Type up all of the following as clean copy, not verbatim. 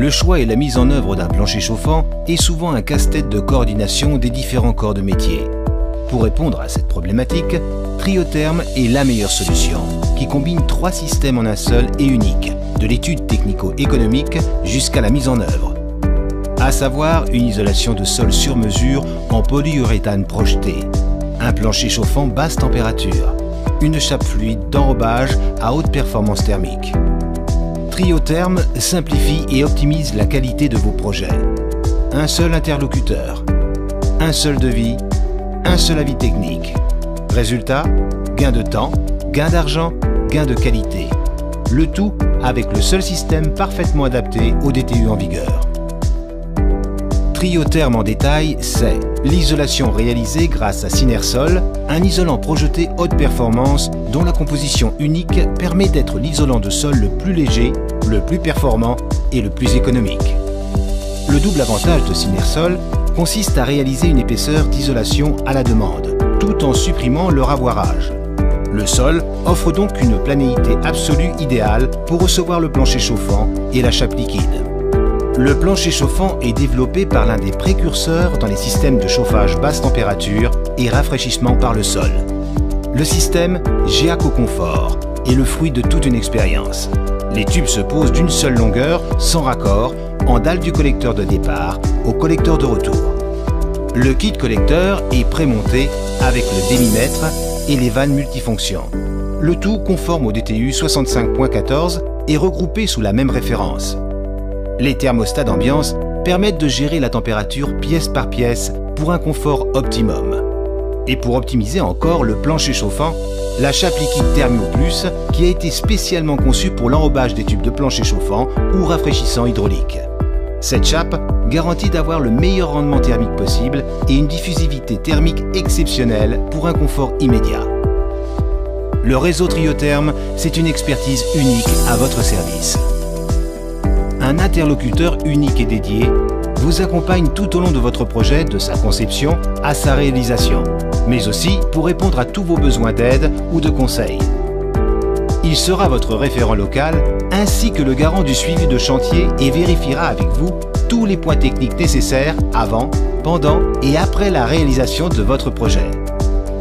Le choix et la mise en œuvre d'un plancher chauffant est souvent un casse-tête de coordination des différents corps de métier. Pour répondre à cette problématique, Triotherm est la meilleure solution, qui combine 3 systèmes en un seul et unique, de l'étude technico-économique jusqu'à la mise en œuvre. À savoir une isolation de sol sur mesure en polyuréthane projeté, un plancher chauffant basse température, une chape fluide d'enrobage à haute performance thermique. Triotherm simplifie et optimise la qualité de vos projets. Un seul interlocuteur, un seul devis, un seul avis technique. Résultat, gain de temps, gain d'argent, gain de qualité. Le tout avec le seul système parfaitement adapté au DTU en vigueur. Triotherm en détail, c'est l'isolation réalisée grâce à Synersol, un isolant projeté haute performance dont la composition unique permet d'être l'isolant de sol le plus léger, le plus performant et le plus économique. Le double avantage de Synersol consiste à réaliser une épaisseur d'isolation à la demande, tout en supprimant le ravoirage. Le sol offre donc une planéité absolue idéale pour recevoir le plancher chauffant et la chape liquide. Le plancher chauffant est développé par l'un des précurseurs dans les systèmes de chauffage basse température et rafraîchissement par le sol. Le système Geaco Confort est le fruit de toute une expérience. Les tubes se posent d'une seule longueur, sans raccord, en dalle du collecteur de départ au collecteur de retour. Le kit collecteur est prémonté avec le démimètre et les vannes multifonctions. Le tout conforme au DTU 65.14 et regroupé sous la même référence. Les thermostats d'ambiance permettent de gérer la température pièce par pièce pour un confort optimum. Et pour optimiser encore le plancher chauffant, la chape liquide Thermio Plus qui a été spécialement conçue pour l'enrobage des tubes de plancher chauffant ou rafraîchissant hydraulique. Cette chape garantit d'avoir le meilleur rendement thermique possible et une diffusivité thermique exceptionnelle pour un confort immédiat. Le réseau Triotherm, c'est une expertise unique à votre service. Un interlocuteur unique et dédié vous accompagne tout au long de votre projet, de sa conception à sa réalisation, mais aussi pour répondre à tous vos besoins d'aide ou de conseils. Il sera votre référent local ainsi que le garant du suivi de chantier et vérifiera avec vous tous les points techniques nécessaires avant, pendant et après la réalisation de votre projet.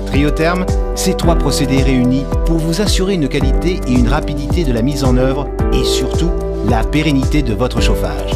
Triotherm, c'est 3 procédés réunis pour vous assurer une qualité et une rapidité de la mise en œuvre et surtout la pérennité de votre chauffage.